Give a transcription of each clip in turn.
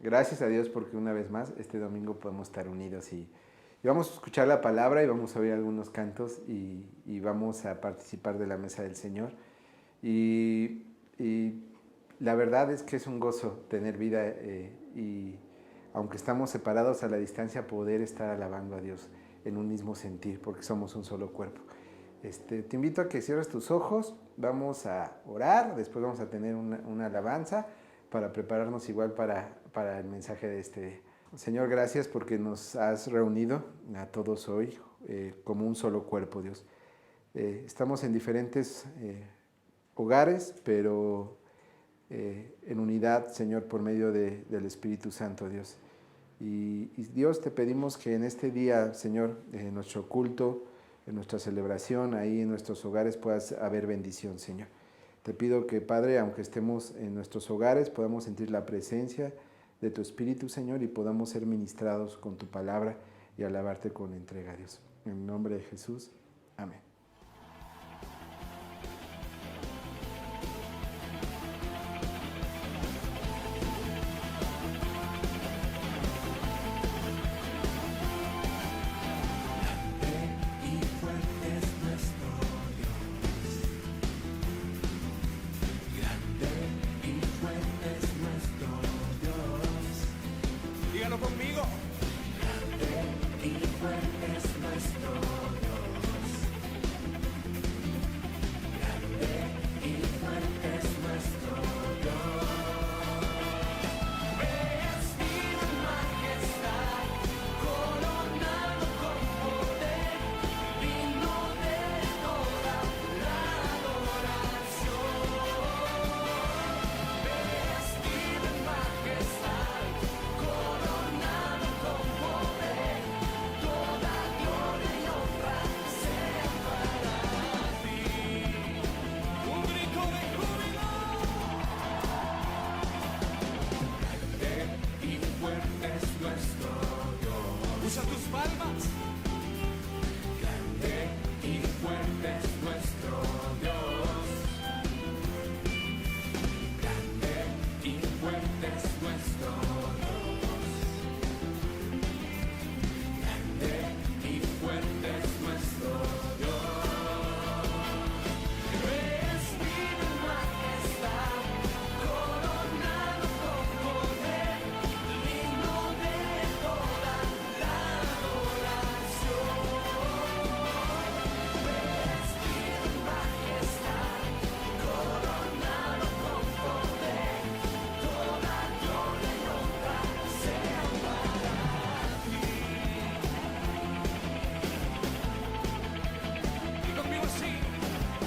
Gracias a Dios porque una vez más este domingo podemos estar unidos y vamos a escuchar la palabra y vamos a oír algunos cantos y vamos a participar de la mesa del Señor. Y, y la verdad es que es un gozo tener vida y aunque estamos separados a la distancia, poder estar alabando a Dios en un mismo sentir, porque somos un solo cuerpo. Te invito a que cierres tus ojos, vamos a orar, después vamos a tener una alabanza para prepararnos igual para el mensaje de este día. Señor, gracias porque nos has reunido a todos hoy como un solo cuerpo, Dios. Estamos en diferentes hogares, pero en unidad, Señor, por medio del Espíritu Santo, Dios. Y Dios, te pedimos que en este día, Señor, en nuestro culto, en nuestra celebración, ahí en nuestros hogares puedas haber bendición, Señor. Te pido que, Padre, aunque estemos en nuestros hogares, podamos sentir la presencia de tu Espíritu, Señor, y podamos ser ministrados con tu palabra y alabarte con entrega, Dios. En el nombre de Jesús, amén. Conmigo. Grande y fuerte es nuestro Dios. Grande y fuerte es nuestro Dios. Vestido en majestad, coronado con poder, digno de toda la adoración. Vestido en majestad, coronado con poder, toda gloria y honra sea para ti. Un grito de júbilo. Grande y fuerte es nuestro Dios. Usa tus palmas. Grande y fuerte es nuestro Dios. Grande y fuerte es nuestro Dios. Grande y fuerte es nuestro Dios. Vestido en majestad, coronado con poder, digno de toda la adoración. Vestido en majestad, coronado con poder, toda gloria y honra sea para ti. Y conmigo sí.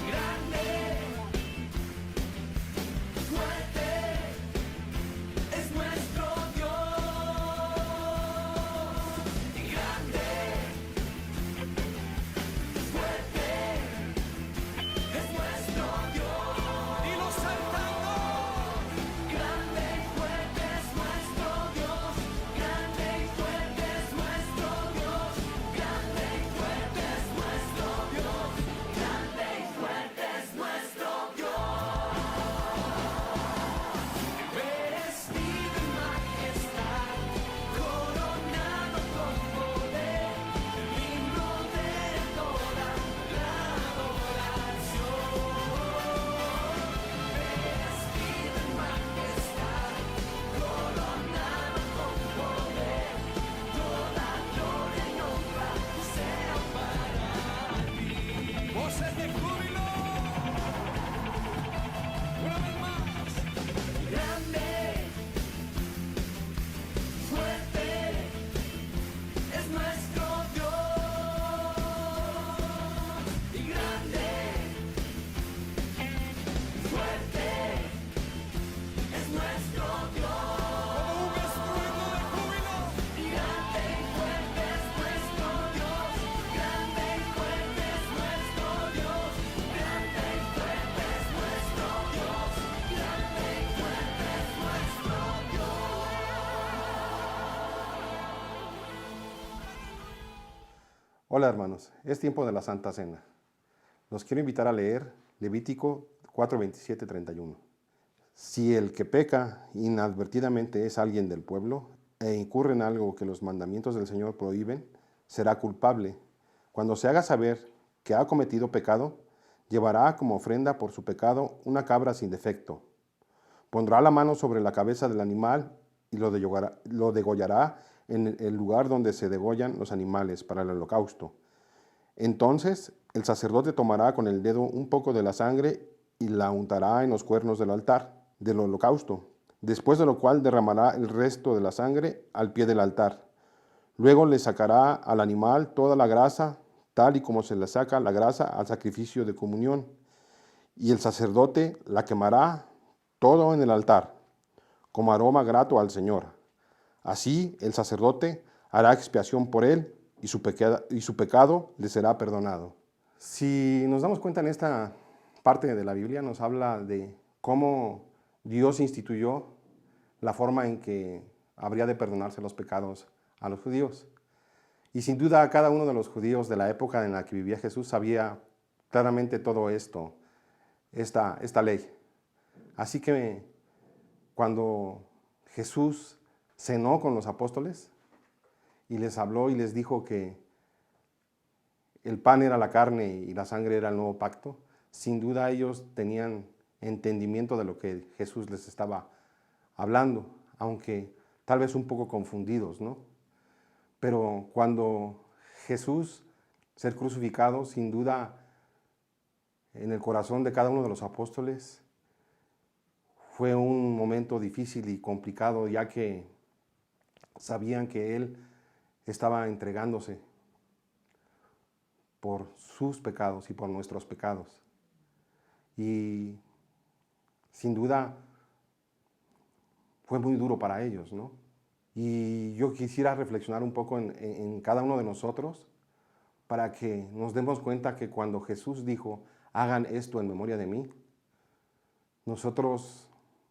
Grande, fuerte es nuestro Dios. Y grande, fuerte es nuestro Dios. Y los saltando. Grande y fuerte es nuestro Dios. Grande y fuerte es nuestro Dios. Grande y fuerte es nuestro Dios. Grande y fuerte es nuestro Dios. Vestido en majestad, coronado con poder, digno de toda la adoración. Vestido en majestad, coronado con poder, toda gloria y honra sea para ti. Voces de júbilo. Una vez más. Grande, fuerte es nuestro Dios. Y grande, fuerte es nuestro Dios. Como un estruendo de júbilo. Y grande y fuerte es nuestro Dios. Grande y fuerte es nuestro Dios. Grande y fuerte es nuestro Dios. Grande y fuerte es nuestro Dios. Hola hermanos, es tiempo de la Santa Cena. Los quiero invitar a leer Levítico 4, 27, 31. Si el que peca inadvertidamente es alguien del pueblo e incurre en algo que los mandamientos del Señor prohíben, será culpable. Cuando se haga saber que ha cometido pecado, llevará como ofrenda por su pecado una cabra sin defecto. Pondrá la mano sobre la cabeza del animal y lo degollará en el lugar donde se degollan los animales para el holocausto. Entonces el sacerdote tomará con el dedo un poco de la sangre y la untará en los cuernos del altar del holocausto, después de lo cual derramará el resto de la sangre al pie del altar. Luego le sacará al animal toda la grasa, tal y como se le saca la grasa al sacrificio de comunión, y el sacerdote la quemará todo en el altar, como aroma grato al Señor. Así el sacerdote hará expiación por él y su pecado le será perdonado. Si nos damos cuenta en esta parte de la Biblia, nos habla de cómo Dios instituyó la forma en que habría de perdonarse los pecados a los judíos. Y sin duda cada uno de los judíos de la época en la que vivía Jesús sabía claramente todo esto, esta ley. Así que cuando Jesús cenó con los apóstoles y les habló y les dijo que el pan era la carne y la sangre era el nuevo pacto, sin duda ellos tenían entendimiento de lo que Jesús les estaba hablando, aunque tal vez un poco confundidos, ¿no? Pero cuando Jesús ser crucificado, sin duda en el corazón de cada uno de los apóstoles fue un momento difícil y complicado, ya que sabían que Él estaba entregándose por sus pecados y por nuestros pecados. Y sin duda fue muy duro para ellos, ¿no? Y yo quisiera reflexionar un poco en cada uno de nosotros para que nos demos cuenta que cuando Jesús dijo, hagan esto en memoria de mí, nosotros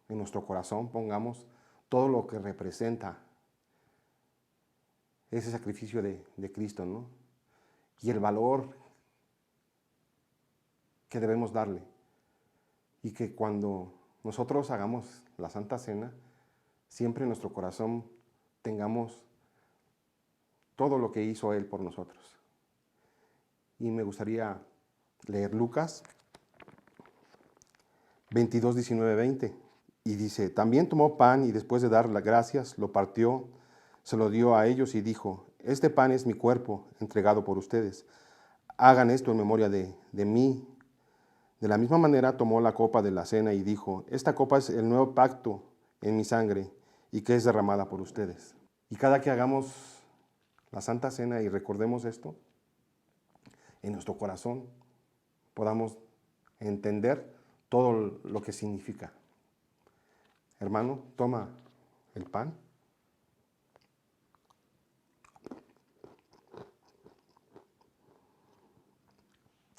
en nuestro corazón pongamos todo lo que representa ese sacrificio de Cristo, ¿no? Y el valor que debemos darle. Y que cuando nosotros hagamos la Santa Cena, siempre en nuestro corazón tengamos todo lo que hizo Él por nosotros. Y me gustaría leer Lucas 22, 19, 20. Y dice, también tomó pan y después de dar las gracias, lo partió, se lo dio a ellos y dijo, este pan es mi cuerpo entregado por ustedes. Hagan esto en memoria de mí. De la misma manera tomó la copa de la cena y dijo, esta copa es el nuevo pacto en mi sangre y que es derramada por ustedes. Y cada que hagamos la Santa Cena y recordemos esto, en nuestro corazón podamos entender todo lo que significa. Hermano, toma el pan.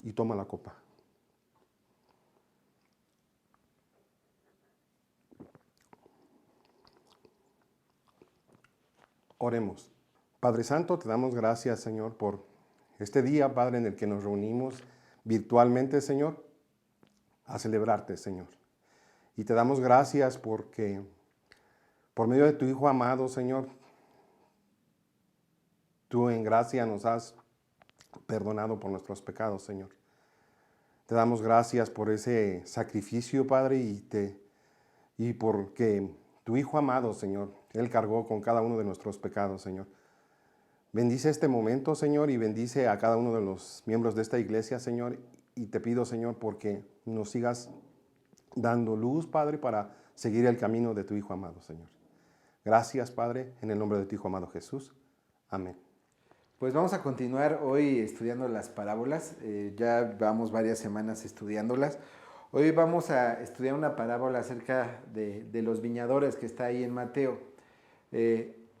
Y toma la copa. Oremos. Padre Santo, te damos gracias, Señor, por este día, Padre, en el que nos reunimos virtualmente, Señor, a celebrarte, Señor. Y te damos gracias porque por medio de tu Hijo amado, Señor, tú en gracia nos has perdonado por nuestros pecados, Señor. Te damos gracias por ese sacrificio, Padre, y porque tu Hijo amado, Señor, Él cargó con cada uno de nuestros pecados, Señor. Bendice este momento, Señor, y bendice a cada uno de los miembros de esta iglesia, Señor. Y te pido, Señor, porque nos sigas dando luz, Padre, para seguir el camino de tu Hijo amado, Señor. Gracias, Padre, en el nombre de tu Hijo amado Jesús. Amén. Pues vamos a continuar hoy estudiando las parábolas. Ya vamos varias semanas estudiándolas. Hoy vamos a estudiar una parábola acerca de los viñadores que está ahí en Mateo.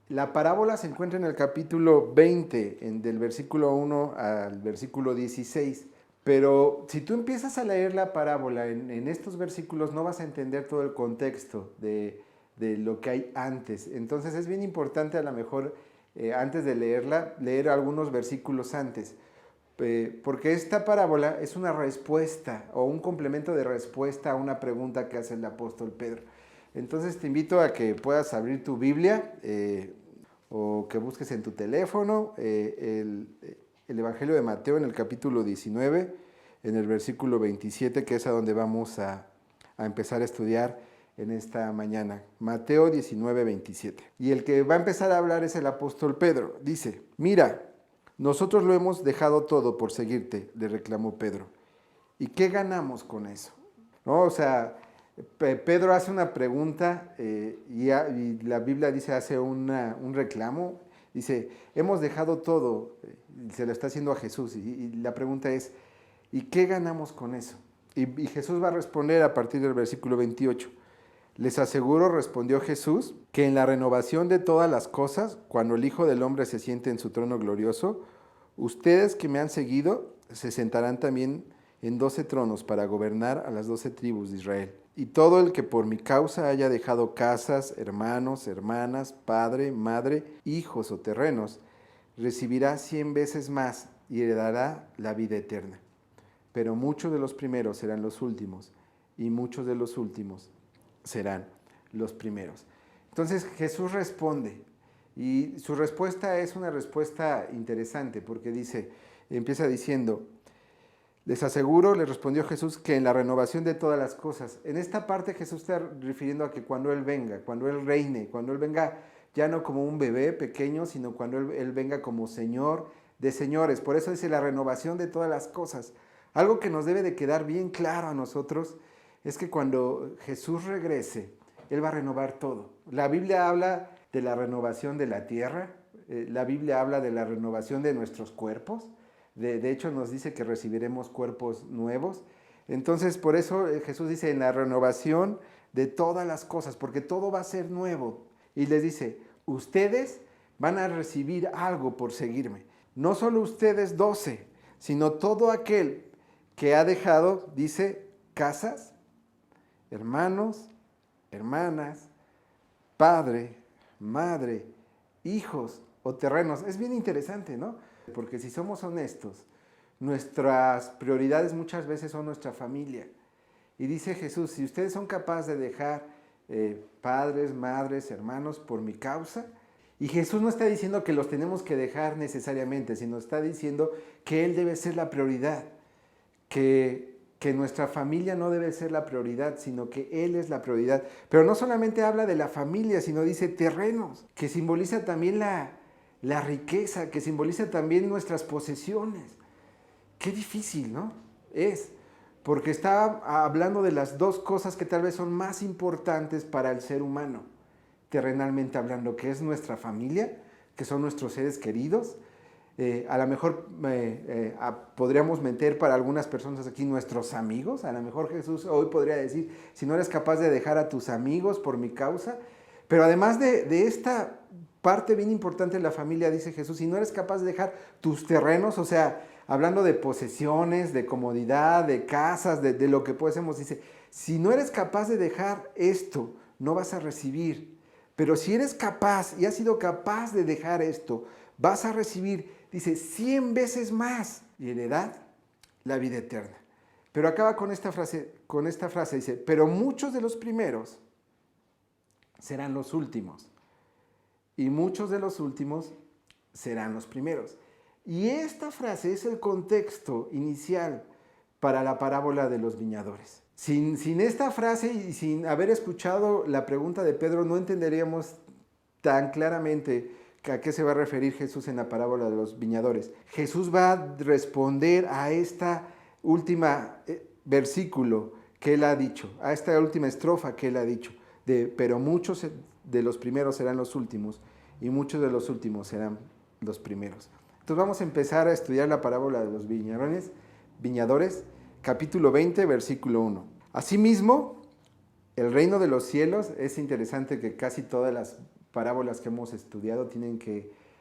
La parábola se encuentra en el capítulo 20, del versículo 1 al versículo 16. Pero si tú empiezas a leer la parábola en estos versículos, no vas a entender todo el contexto de lo que hay antes. Entonces es bien importante a lo mejor, antes de leerla, leer algunos versículos antes. porque esta parábola es una respuesta o un complemento de respuesta a una pregunta que hace el apóstol Pedro. Entonces te invito a que puedas abrir tu Biblia o que busques en tu teléfono el Evangelio de Mateo en el capítulo 19, en el versículo 27, que es a donde vamos a empezar a estudiar en esta mañana. Mateo 19, 27. Y el que va a empezar a hablar es el apóstol Pedro. Dice, mira, nosotros lo hemos dejado todo por seguirte, le reclamó Pedro. ¿Y qué ganamos con eso? ¿No? O sea, Pedro hace una pregunta y la Biblia dice, hace un reclamo. Dice, hemos dejado todo, se lo está haciendo a Jesús. Y la pregunta es, ¿y qué ganamos con eso? Y Jesús va a responder a partir del versículo 28. Les aseguro, respondió Jesús, que en la renovación de todas las cosas, cuando el Hijo del Hombre se siente en su trono glorioso, ustedes que me han seguido se sentarán también en 12 tronos para gobernar a las 12 tribus de Israel. Y todo el que por mi causa haya dejado casas, hermanos, hermanas, padre, madre, hijos o terrenos, recibirá 100 veces más y heredará la vida eterna. Pero muchos de los primeros serán los últimos, y muchos de los últimos serán los primeros. Entonces Jesús responde, y su respuesta es una respuesta interesante, porque empieza diciendo, les aseguro, le respondió Jesús, que en la renovación de todas las cosas. En esta parte Jesús está refiriendo a que cuando Él venga, cuando Él reine, cuando Él venga ya no como un bebé pequeño, sino cuando Él venga como Señor de señores. Por eso dice la renovación de todas las cosas. Algo que nos debe de quedar bien claro a nosotros es que cuando Jesús regrese, Él va a renovar todo. La Biblia habla de la renovación de la tierra, la Biblia habla de la renovación de nuestros cuerpos, de hecho nos dice que recibiremos cuerpos nuevos. Entonces por eso Jesús dice en la renovación de todas las cosas, porque todo va a ser nuevo. Y les dice, ustedes van a recibir algo por seguirme. No solo ustedes 12, sino todo aquel que ha dejado, dice, casas, hermanos, hermanas, padre, madre, hijos o terrenos. Es bien interesante, ¿no? Porque si somos honestos, nuestras prioridades muchas veces son nuestra familia. Y dice Jesús, si ustedes son capaces de dejar padres, madres, hermanos por mi causa, y Jesús no está diciendo que los tenemos que dejar necesariamente, sino está diciendo que Él debe ser la prioridad, que nuestra familia no debe ser la prioridad, sino que Él es la prioridad. Pero no solamente habla de la familia, sino dice terrenos, que simboliza también la riqueza, que simboliza también nuestras posesiones. Qué difícil, ¿no? Es, porque está hablando de las dos cosas que tal vez son más importantes para el ser humano, terrenalmente hablando, que es nuestra familia, que son nuestros seres queridos. A lo mejor podríamos meter para algunas personas aquí nuestros amigos. A lo mejor Jesús hoy podría decir, si no eres capaz de dejar a tus amigos por mi causa. Pero además de esta parte bien importante de la familia, dice Jesús, si no eres capaz de dejar tus terrenos, o sea, hablando de posesiones, de comodidad, de casas, de lo que podemos, dice, si no eres capaz de dejar esto, no vas a recibir. Pero si eres capaz y has sido capaz de dejar esto, vas a recibir, dice, 100 veces más y heredad la vida eterna. Pero acaba con esta frase, dice, pero muchos de los primeros serán los últimos y muchos de los últimos serán los primeros. Y esta frase es el contexto inicial para la parábola de los viñadores. Sin esta frase y sin haber escuchado la pregunta de Pedro, no entenderíamos tan claramente a qué se va a referir Jesús en la parábola de los viñadores. Jesús va a responder a esta última versículo que él ha dicho, a esta última estrofa que él ha dicho, pero muchos de los primeros serán los últimos y muchos de los últimos serán los primeros. Entonces vamos a empezar a estudiar la parábola de los viñadores, capítulo 20, versículo 1. Asimismo, el reino de los cielos, es interesante que casi todas las parábolas que hemos estudiado tienen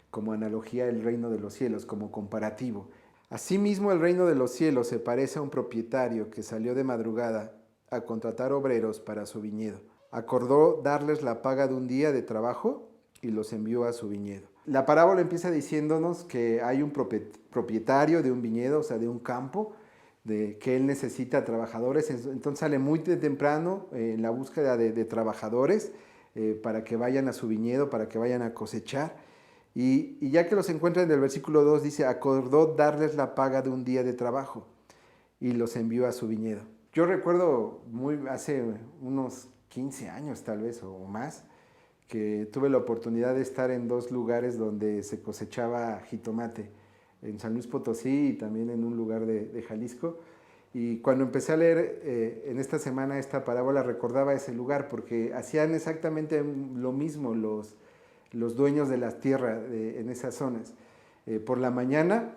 como analogía el reino de los cielos, como comparativo. Asimismo, el reino de los cielos se parece a un propietario que salió de madrugada a contratar obreros para su viñedo. Acordó darles la paga de un día de trabajo y los envió a su viñedo. La parábola empieza diciéndonos que hay un propietario de un viñedo, o sea, de un campo, de que él necesita trabajadores, entonces sale muy temprano en la búsqueda de trabajadores para que vayan a su viñedo, para que vayan a cosechar. Y ya que los encuentra en el versículo 2, dice, acordó darles la paga de un día de trabajo y los envió a su viñedo. Yo recuerdo hace unos 15 años tal vez o más, que tuve la oportunidad de estar en dos lugares donde se cosechaba jitomate, en San Luis Potosí y también en un lugar de Jalisco. Y cuando empecé a leer en esta semana esta parábola recordaba ese lugar porque hacían exactamente lo mismo los dueños de las tierras en esas zonas. Por la mañana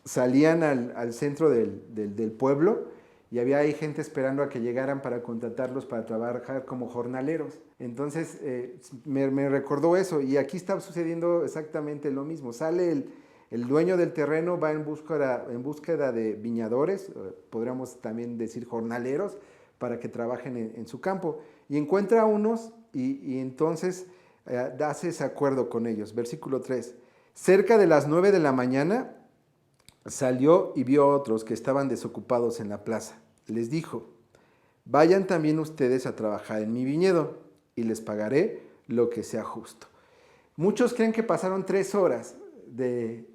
salían al centro del pueblo y había ahí gente esperando a que llegaran para contratarlos para trabajar como jornaleros. Entonces me recordó eso y aquí está sucediendo exactamente lo mismo. Sale el dueño del terreno, va en búsqueda de viñadores, podríamos también decir jornaleros, para que trabajen en su campo. Y encuentra a unos y entonces hace ese acuerdo con ellos. Versículo 3. Cerca de las 9 de la mañana salió y vio a otros que estaban desocupados en la plaza. Les dijo, vayan también ustedes a trabajar en mi viñedo y les pagaré lo que sea justo. Muchos creen que pasaron 3 horas de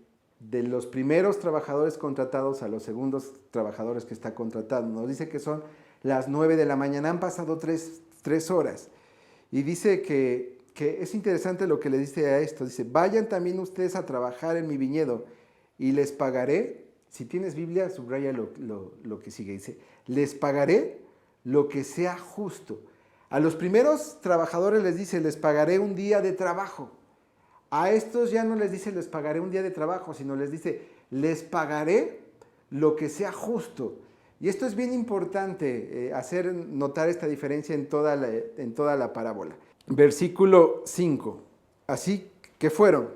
los primeros trabajadores contratados a los segundos trabajadores que está contratando. Nos dice que son las 9 de la mañana, han pasado 3 horas. Y dice que es interesante lo que le dice a esto. Dice, vayan también ustedes a trabajar en mi viñedo y les pagaré. Si tienes Biblia, subraya lo que sigue. Dice, les pagaré lo que sea justo. A los primeros trabajadores les dice, les pagaré un día de trabajo. A estos ya no les dice, les pagaré un día de trabajo, sino les dice, les pagaré lo que sea justo. Y esto es bien importante, hacer notar esta diferencia en toda la parábola. Versículo 5. Así que fueron.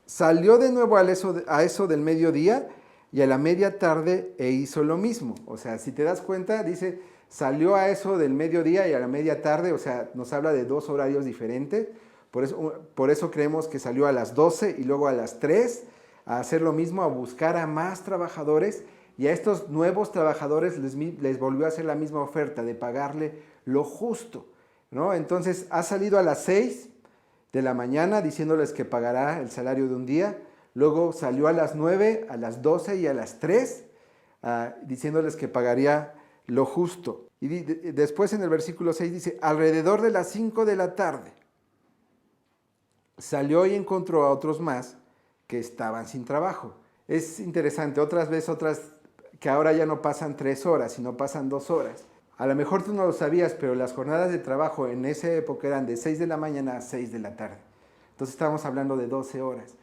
Salió de nuevo a eso del mediodía y a la media tarde e hizo lo mismo. O sea, si te das cuenta, dice, salió a eso del mediodía y a la media tarde, o sea, nos habla de 2 horarios diferentes. Por eso creemos que salió a las 12 y luego a las 3 a hacer lo mismo, a buscar a más trabajadores. Y a estos nuevos trabajadores les volvió a hacer la misma oferta de pagarle lo justo, ¿no? Entonces ha salido a las 6 de la mañana diciéndoles que pagará el salario de un día. Luego salió a las 9, a las 12 y a las 3 diciéndoles que pagaría lo justo. Y después en el versículo 6 dice, alrededor de las 5 de la tarde salió y encontró a otros más que estaban sin trabajo. Es interesante, otras que ahora ya no pasan 3 horas, sino pasan 2 horas. A lo mejor tú no lo sabías, pero las jornadas de trabajo en esa época eran de 6 de la mañana a 6 de la tarde. Entonces estábamos hablando de 12 horas.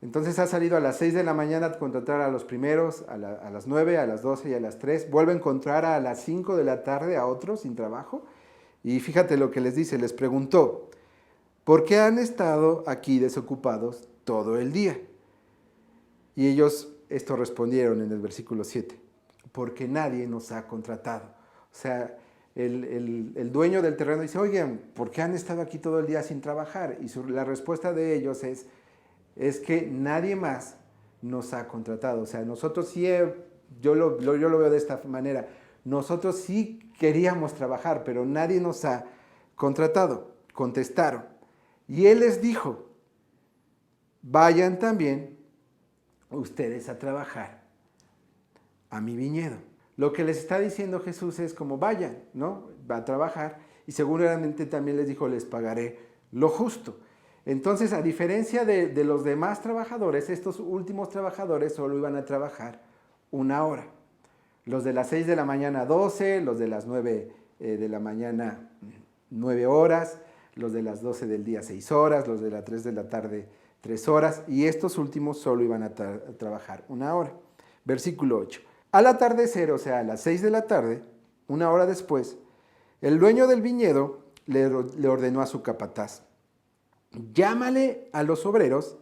Entonces ha salido a las 6 de la mañana a contratar a los primeros, a las 9, a las 12 y a las 3. Vuelve a encontrar a las 5 de la tarde a otros sin trabajo. Y fíjate lo que les dice, les preguntó, ¿por qué han estado aquí desocupados todo el día? Y ellos esto respondieron en el versículo 7, porque nadie nos ha contratado. O sea, el dueño del terreno dice, oigan, ¿por qué han estado aquí todo el día sin trabajar? Y la respuesta de ellos es que nadie más nos ha contratado. O sea, nosotros sí, yo lo veo de esta manera, nosotros sí queríamos trabajar, pero nadie nos ha contratado. Contestaron. Y él les dijo, vayan también ustedes a trabajar a mi viñedo. Lo que les está diciendo Jesús es como vayan, ¿no? Va a trabajar y seguramente también les dijo, les pagaré lo justo. Entonces, a diferencia de los demás trabajadores, estos últimos trabajadores solo iban a trabajar 1 hora. Los de las 6 de la mañana 12, los de las 9 de la mañana 9 horas, los de las 12 del día 6 horas, los de las 3 de la tarde 3 horas, y estos últimos solo iban a trabajar 1 hora. Versículo 8. Al atardecer, o sea, a las 6 de la tarde, 1 hora después, el dueño del viñedo le ordenó a su capataz, llámale a los obreros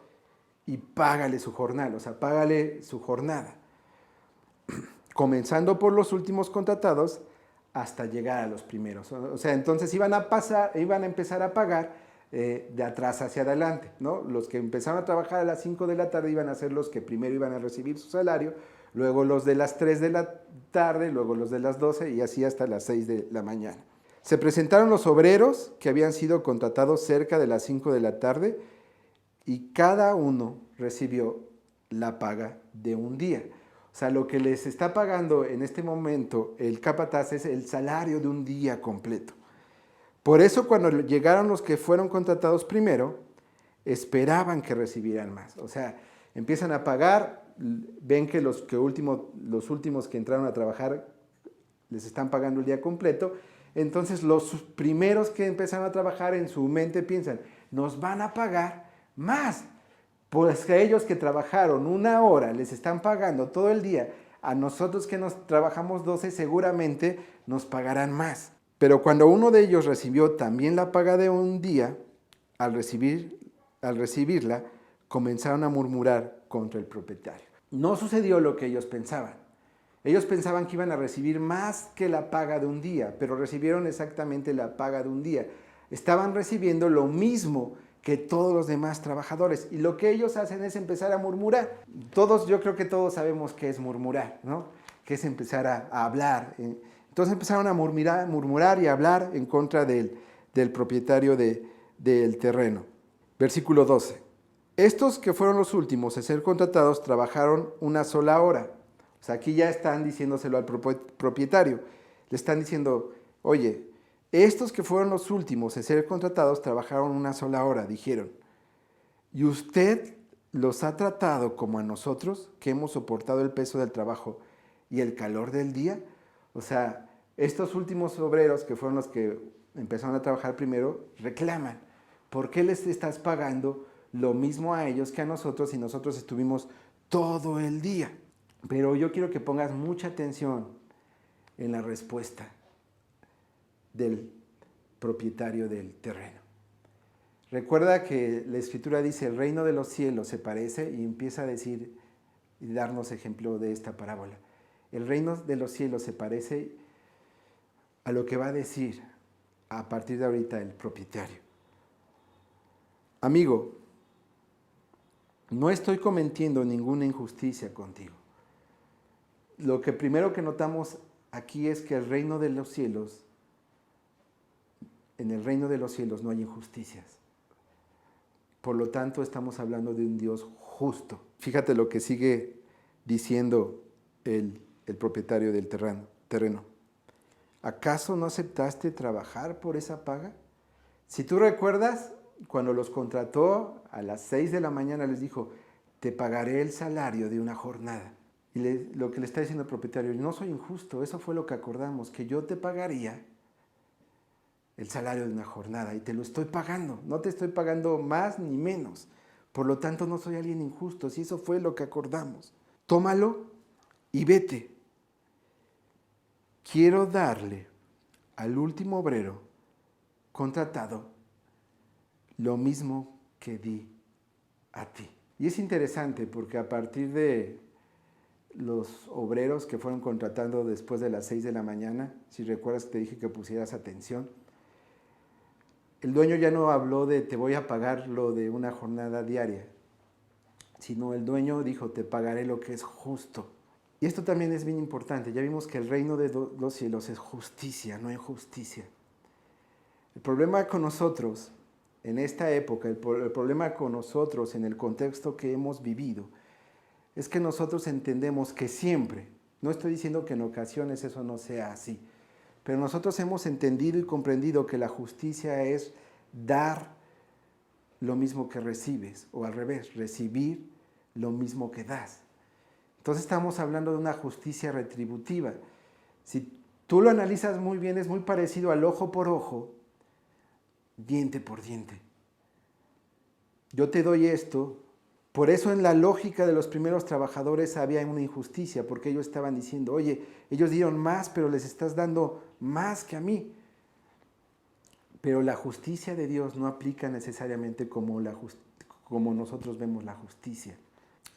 y págale su jornal, o sea, págale su jornada, comenzando por los últimos contratados hasta llegar a los primeros. O sea, entonces iban a empezar a pagar de atrás hacia adelante, ¿no? Los que empezaron a trabajar a las 5 de la tarde iban a ser los que primero iban a recibir su salario, luego los de las 3 de la tarde, luego los de las 12 y así hasta las 6 de la mañana. Se presentaron los obreros que habían sido contratados cerca de las 5 de la tarde y cada uno recibió la paga de un día. O sea, lo que les está pagando en este momento el capataz es el salario de un día completo. Por eso cuando llegaron los que fueron contratados primero, esperaban que recibieran más. O sea, empiezan a pagar, ven que los últimos que entraron a trabajar les están pagando el día completo. Entonces los primeros que empezaron a trabajar en su mente piensan, nos van a pagar más. Pues que ellos que trabajaron 1 hora les están pagando todo el día. A nosotros que nos trabajamos 12 seguramente nos pagarán más. Pero cuando uno de ellos recibió también la paga de un día, al recibirla, comenzaron a murmurar contra el propietario. No sucedió lo que ellos pensaban. Ellos pensaban que iban a recibir más que la paga de un día, pero recibieron exactamente la paga de un día. Estaban recibiendo lo mismo que todos los demás trabajadores. Y lo que ellos hacen es empezar a murmurar. Yo creo que todos sabemos qué es murmurar, ¿no? Que es empezar a hablar. Entonces empezaron a murmurar y a hablar en contra del propietario del terreno. Versículo 12. Estos que fueron los últimos en ser contratados trabajaron 1 sola hora. O sea, aquí ya están diciéndoselo al propietario. Le están diciendo, oye, estos que fueron los últimos en ser contratados trabajaron 1 sola hora, dijeron. Y usted los ha tratado como a nosotros, que hemos soportado el peso del trabajo y el calor del día. O sea, estos últimos obreros, que fueron los que empezaron a trabajar primero, reclaman. ¿Por qué les estás pagando lo mismo a ellos que a nosotros si nosotros estuvimos todo el día? Pero yo quiero que pongas mucha atención en la respuesta del propietario del terreno. Recuerda que la Escritura dice, el reino de los cielos se parece, y empieza a decir y darnos ejemplo de esta parábola. El reino de los cielos se parece a lo que va a decir a partir de ahorita el propietario. Amigo, no estoy cometiendo ninguna injusticia contigo. Lo que primero que notamos aquí es que el reino de los cielos, en el reino de los cielos no hay injusticias. Por lo tanto, estamos hablando de un Dios justo. Fíjate lo que sigue diciendo el propietario del terreno. ¿Acaso no aceptaste trabajar por esa paga? Si tú recuerdas, cuando los contrató a las 6 de la mañana les dijo, te pagaré el salario de una jornada. Y lo que le está diciendo el propietario, no soy injusto, eso fue lo que acordamos, que yo te pagaría el salario de una jornada y te lo estoy pagando, no te estoy pagando más ni menos. Por lo tanto, no soy alguien injusto, si eso fue lo que acordamos. Tómalo y vete. Quiero darle al último obrero contratado lo mismo que di a ti. Y es interesante porque a partir de los obreros que fueron contratando después de las 6 de la mañana, si recuerdas que te dije que pusieras atención, el dueño ya no habló de te voy a pagar lo de una jornada diaria, sino el dueño dijo te pagaré lo que es justo. Y esto también es bien importante, ya vimos que el reino de los cielos es justicia, no injusticia. El problema con nosotros en esta época, el problema con nosotros en el contexto que hemos vivido, es que nosotros entendemos que siempre, no estoy diciendo que en ocasiones eso no sea así, pero nosotros hemos entendido y comprendido que la justicia es dar lo mismo que recibes, o al revés, recibir lo mismo que das. Entonces estamos hablando de una justicia retributiva. Si tú lo analizas muy bien, es muy parecido al ojo por ojo, diente por diente. Yo te doy esto. Por eso en la lógica de los primeros trabajadores había una injusticia, porque ellos estaban diciendo, oye, ellos dieron más, pero les estás dando más que a mí. Pero la justicia de Dios no aplica necesariamente como nosotros vemos la justicia.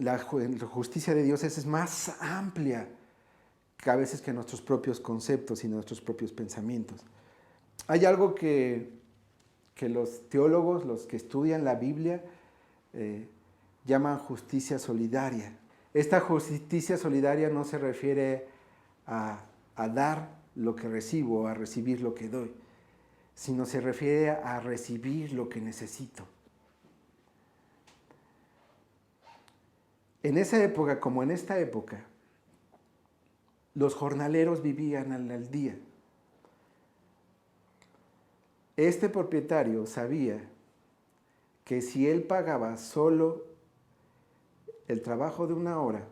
La justicia de Dios es más amplia que a veces que nuestros propios conceptos y nuestros propios pensamientos. Hay algo que que los teólogos, los que estudian la Biblia, llaman justicia solidaria. Esta justicia solidaria no se refiere a dar lo que recibo, a recibir lo que doy, sino se refiere a recibir lo que necesito. En esa época, como en esta época, los jornaleros vivían al día. Este propietario sabía que si él pagaba solo el trabajo de una hora,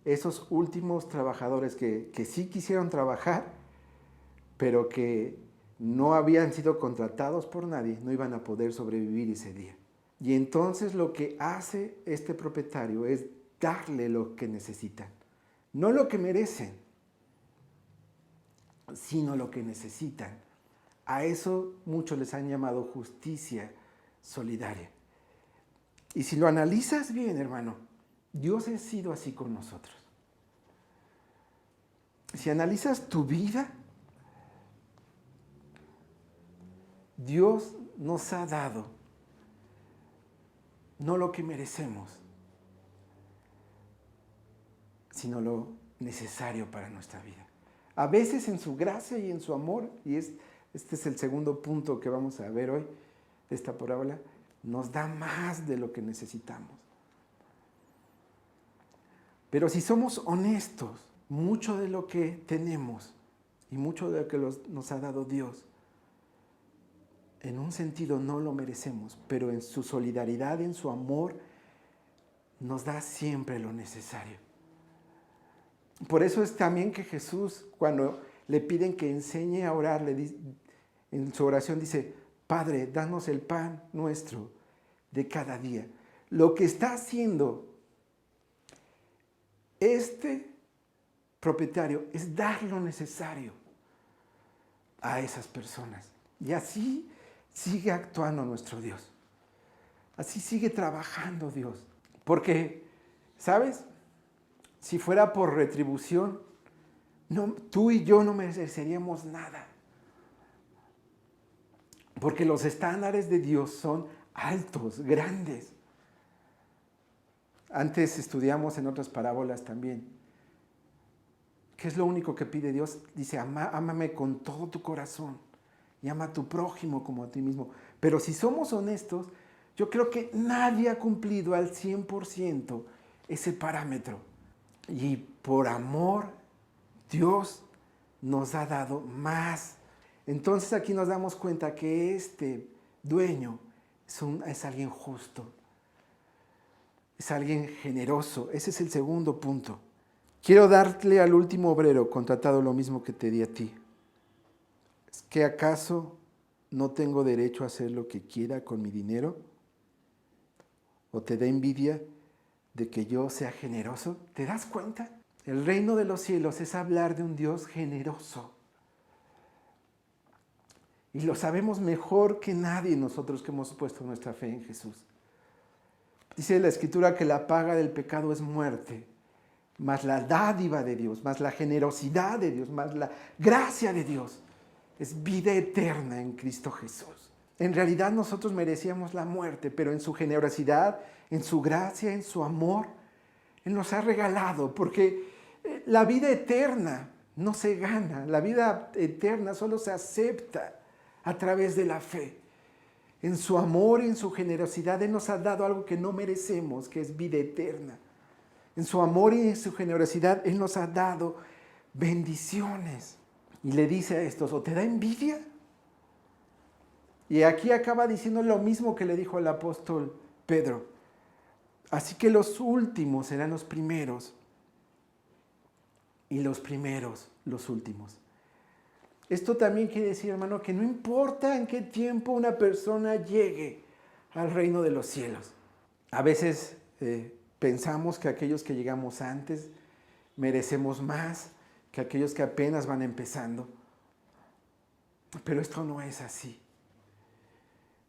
esos últimos trabajadores que sí quisieron trabajar, pero que no habían sido contratados por nadie, no iban a poder sobrevivir ese día. Y entonces lo que hace este propietario es darle lo que necesitan. No lo que merecen, sino lo que necesitan. A eso muchos les han llamado justicia solidaria. Y si lo analizas bien, hermano, Dios ha sido así con nosotros. Si analizas tu vida, Dios nos ha dado no lo que merecemos, sino lo necesario para nuestra vida. A veces en su gracia y en su amor, y este es el segundo punto que vamos a ver hoy de esta parábola, nos da más de lo que necesitamos. Pero si somos honestos, mucho de lo que tenemos y mucho de lo que nos ha dado Dios, en un sentido no lo merecemos, pero en su solidaridad, en su amor, nos da siempre lo necesario. Por eso es también que Jesús, cuando le piden que enseñe a orar, en su oración dice, Padre, danos el pan nuestro de cada día. Lo que está haciendo este propietario es dar lo necesario a esas personas. Y así sigue actuando nuestro Dios. Así sigue trabajando Dios. Porque, ¿sabes? Si fuera por retribución, tú y yo no mereceríamos nada. Porque los estándares de Dios son altos, grandes. Antes estudiamos en otras parábolas también. ¿Qué es lo único que pide Dios? Dice, ámame con todo tu corazón y ama a tu prójimo como a ti mismo. Pero si somos honestos, yo creo que nadie ha cumplido al 100% ese parámetro. Y por amor, Dios nos ha dado más. Entonces aquí nos damos cuenta que este dueño es alguien justo, es alguien generoso. Ese es el segundo punto. Quiero darle al último obrero contratado lo mismo que te di a ti. ¿Es que acaso no tengo derecho a hacer lo que quiera con mi dinero? ¿O te da envidia de que yo sea generoso? ¿Te das cuenta? El reino de los cielos es hablar de un Dios generoso. Y lo sabemos mejor que nadie nosotros que hemos puesto nuestra fe en Jesús. Dice la Escritura que la paga del pecado es muerte, más la dádiva de Dios, más la generosidad de Dios, más la gracia de Dios es vida eterna en Cristo Jesús. En realidad nosotros merecíamos la muerte, pero en su generosidad, en su gracia, en su amor, Él nos ha regalado, porque la vida eterna no se gana, la vida eterna solo se acepta a través de la fe. En su amor y en su generosidad, Él nos ha dado algo que no merecemos, que es vida eterna. En su amor y en su generosidad, Él nos ha dado bendiciones. Y le dice a estos, ¿o te da envidia? Y aquí acaba diciendo lo mismo que le dijo al apóstol Pedro. Así que los últimos serán los primeros y los primeros los últimos. Esto también quiere decir, hermano, que no importa en qué tiempo una persona llegue al reino de los cielos. A veces pensamos que aquellos que llegamos antes merecemos más que aquellos que apenas van empezando. Pero esto no es así.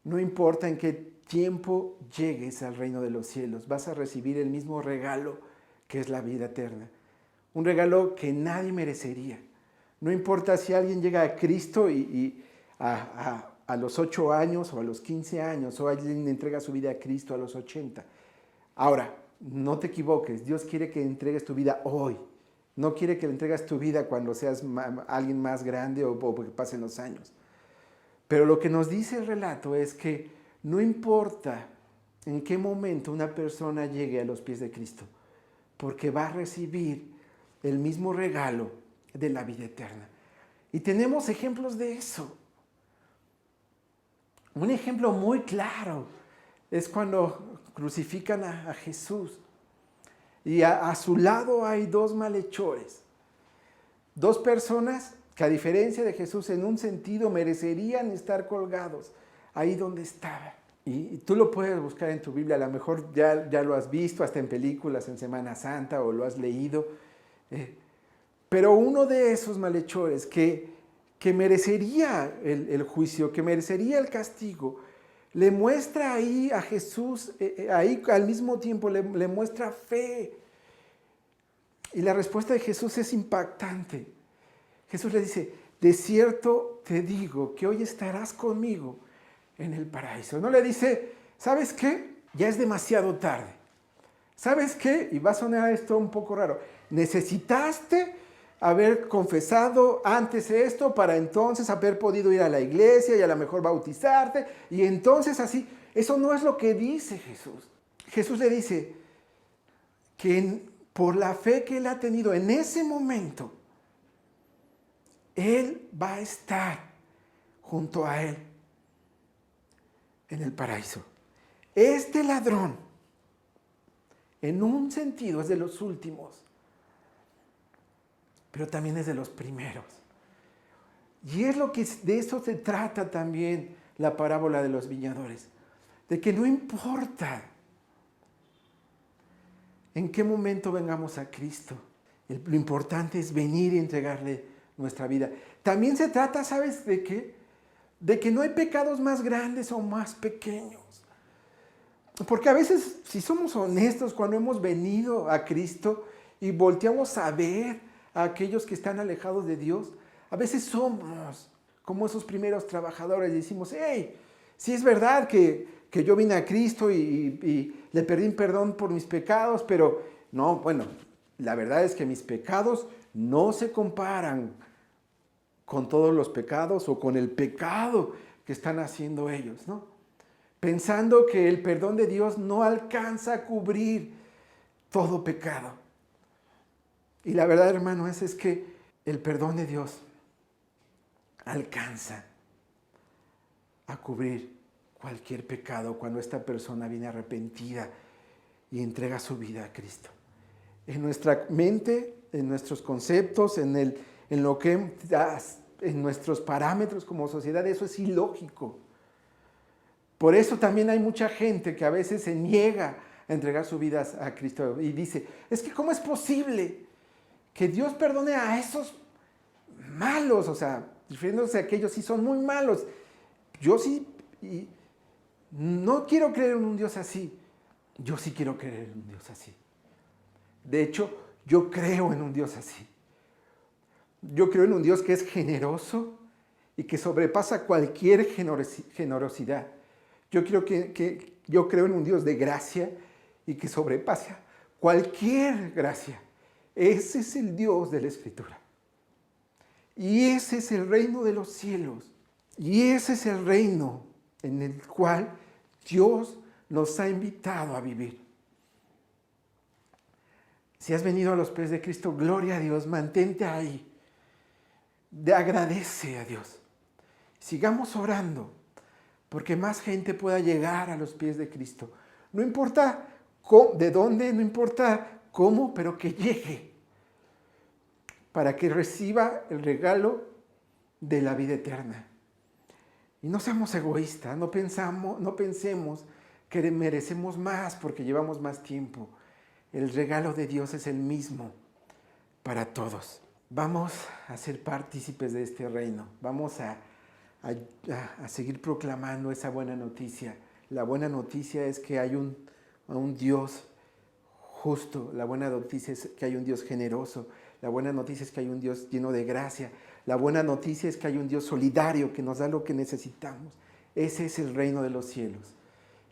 No importa en qué tiempo llegues al reino de los cielos, vas a recibir el mismo regalo que es la vida eterna. Un regalo que nadie merecería. No importa si alguien llega a Cristo y a a los 8 años o a los 15 años, o alguien entrega su vida a Cristo a los 80. Ahora, no te equivoques, Dios quiere que entregues tu vida hoy. No quiere que le entregas tu vida cuando seas alguien más grande o que pasen los años. Pero lo que nos dice el relato es que no importa en qué momento una persona llegue a los pies de Cristo, porque va a recibir el mismo regalo de la vida eterna. Y tenemos ejemplos de eso. Un ejemplo muy claro es cuando crucifican a Jesús. Y a su lado hay dos malhechores. Dos personas que, a diferencia de Jesús, en un sentido merecerían estar colgados ahí donde estaba. Y tú lo puedes buscar en tu Biblia, a lo mejor ya lo has visto hasta en películas en Semana Santa o lo has leído. Pero uno de esos malhechores que merecería el juicio, que merecería el castigo, le muestra ahí a Jesús, ahí al mismo tiempo le muestra fe. Y la respuesta de Jesús es impactante. Jesús le dice, de cierto te digo que hoy estarás conmigo en el paraíso. No le dice, ¿sabes qué? Ya es demasiado tarde. ¿Sabes qué? Y va a sonar esto un poco raro. Necesitaste haber confesado antes esto para entonces haber podido ir a la iglesia y a lo mejor bautizarte y entonces así. Eso no es lo que dice Jesús. Jesús le dice que por la fe que él ha tenido en ese momento, él va a estar junto a él en el paraíso. Este ladrón, en un sentido, es de los últimos, pero también es de los primeros. Y es lo que de eso se trata también la parábola de los viñadores, de que no importa en qué momento vengamos a Cristo, lo importante es venir y entregarle nuestra vida. También se trata, ¿sabes de qué? De que no hay pecados más grandes o más pequeños. Porque a veces, si somos honestos, cuando hemos venido a Cristo y volteamos a ver a aquellos que están alejados de Dios, a veces somos como esos primeros trabajadores y decimos, hey, sí es verdad que yo vine a Cristo y le pedí perdón por mis pecados, pero no, bueno, la verdad es que mis pecados no se comparan con todos los pecados o con el pecado que están haciendo ellos, ¿no? Pensando que el perdón de Dios no alcanza a cubrir todo pecado. Y la verdad, hermano, es que el perdón de Dios alcanza a cubrir cualquier pecado cuando esta persona viene arrepentida y entrega su vida a Cristo. En nuestra mente, en nuestros conceptos, en nuestros parámetros como sociedad, eso es ilógico. Por eso también hay mucha gente que a veces se niega a entregar su vida a Cristo y dice, es que ¿cómo es posible que Dios perdone a esos malos? O sea, refiriéndose a que ellos sí son muy malos. Yo sí, y no quiero creer en un Dios así. Yo sí quiero creer en un Dios así. De hecho, yo creo en un Dios así. Yo creo en un Dios que es generoso y que sobrepasa cualquier generosidad. Yo creo en un Dios de gracia y que sobrepasa cualquier gracia. Ese es el Dios de la Escritura. Y ese es el reino de los cielos. Y ese es el reino en el cual Dios nos ha invitado a vivir. Si has venido a los pies de Cristo, gloria a Dios, mantente ahí. Agradece a Dios. Sigamos orando porque más gente pueda llegar a los pies de Cristo. No importa de dónde, no importa cómo, pero que llegue para que reciba el regalo de la vida eterna. Y no seamos egoístas, no pensemos que merecemos más porque llevamos más tiempo. El regalo de Dios es el mismo para todos. Vamos a ser partícipes de este reino. Vamos a seguir proclamando esa buena noticia. La buena noticia es que hay un Dios justo, la buena noticia es que hay un Dios generoso, la buena noticia es que hay un Dios lleno de gracia, la buena noticia es que hay un Dios solidario que nos da lo que necesitamos. Ese es el reino de los cielos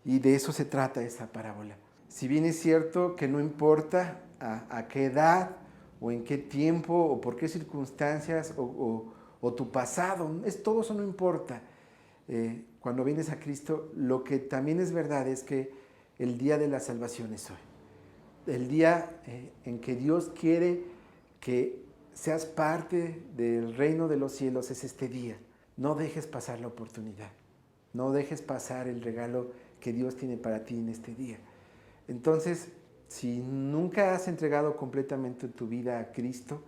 y de eso se trata esta parábola. Si bien es cierto que no importa a qué edad o en qué tiempo o por qué circunstancias o tu pasado, todo eso no importa. Cuando vienes a Cristo, lo que también es verdad es que el día de la salvación es hoy. El día en que Dios quiere que seas parte del reino de los cielos es este día. No dejes pasar la oportunidad. No dejes pasar el regalo que Dios tiene para ti en este día. Entonces, si nunca has entregado completamente tu vida a Cristo,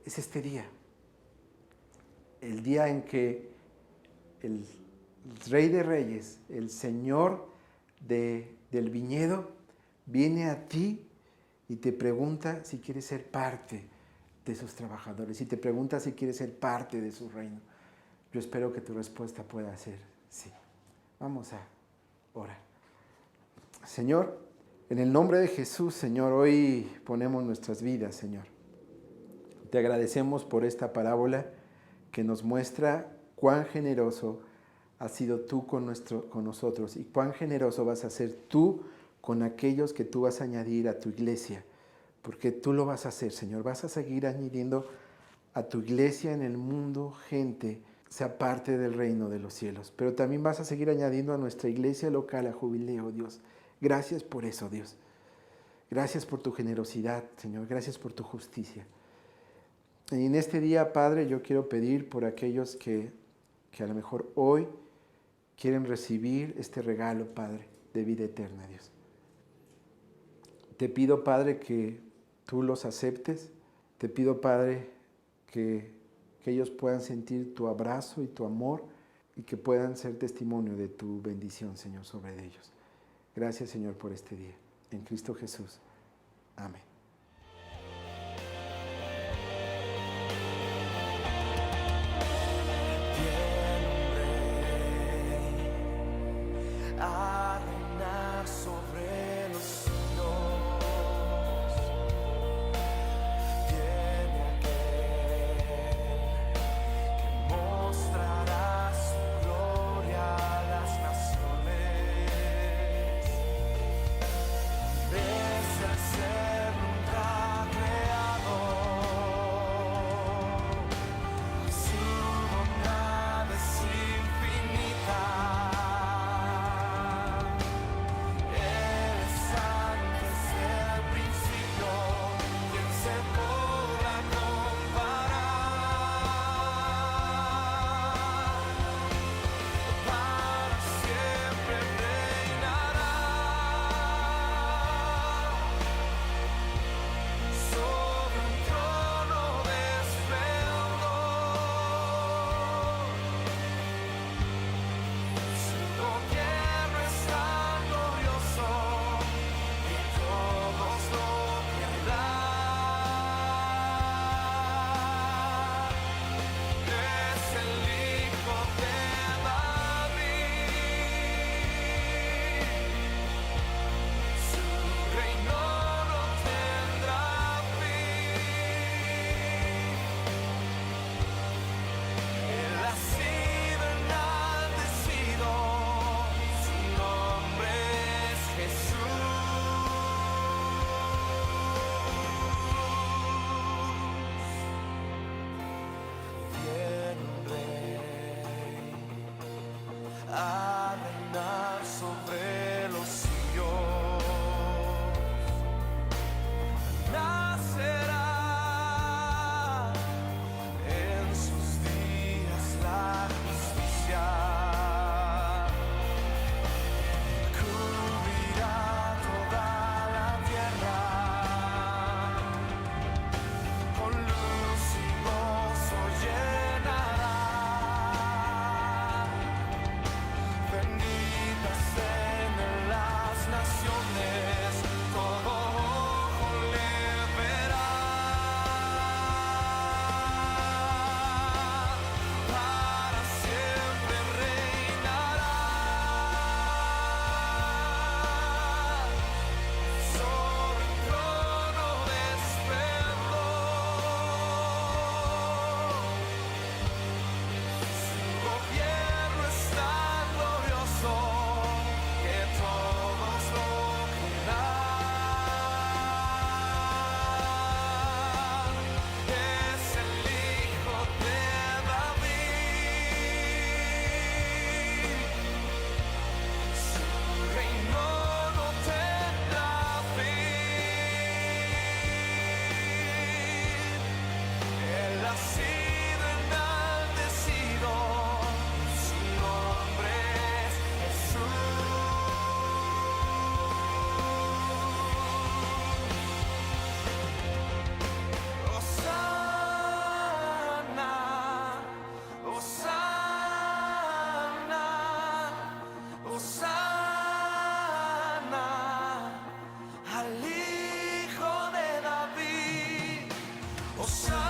es este día. El día en que el Rey de Reyes, el Señor del viñedo, viene a ti y te pregunta si quieres ser parte de sus trabajadores, y te pregunta si quieres ser parte de su reino. Yo espero que tu respuesta pueda ser sí. Vamos a orar. Señor, en el nombre de Jesús, Señor, hoy ponemos nuestras vidas, Señor. Te agradecemos por esta parábola que nos muestra cuán generoso has sido tú con nosotros y cuán generoso vas a ser tú con aquellos que tú vas a añadir a tu iglesia, porque tú lo vas a hacer, Señor. Vas a seguir añadiendo a tu iglesia en el mundo gente, sea parte del reino de los cielos, pero también vas a seguir añadiendo a nuestra iglesia local, a Jubileo, Dios. Gracias por eso, Dios. Gracias por tu generosidad, Señor. Gracias por tu justicia. Y en este día, Padre, yo quiero pedir por aquellos que a lo mejor hoy quieren recibir este regalo, Padre, de vida eterna, Dios. Te pido, Padre, que tú los aceptes. Te pido, Padre, que ellos puedan sentir tu abrazo y tu amor y que puedan ser testimonio de tu bendición, Señor, sobre ellos. Gracias, Señor, por este día. En Cristo Jesús. Amén. A reinar sobre los cielos, viene aquel que mostrará su gloria a las naciones. Desde el cielo Hosanna.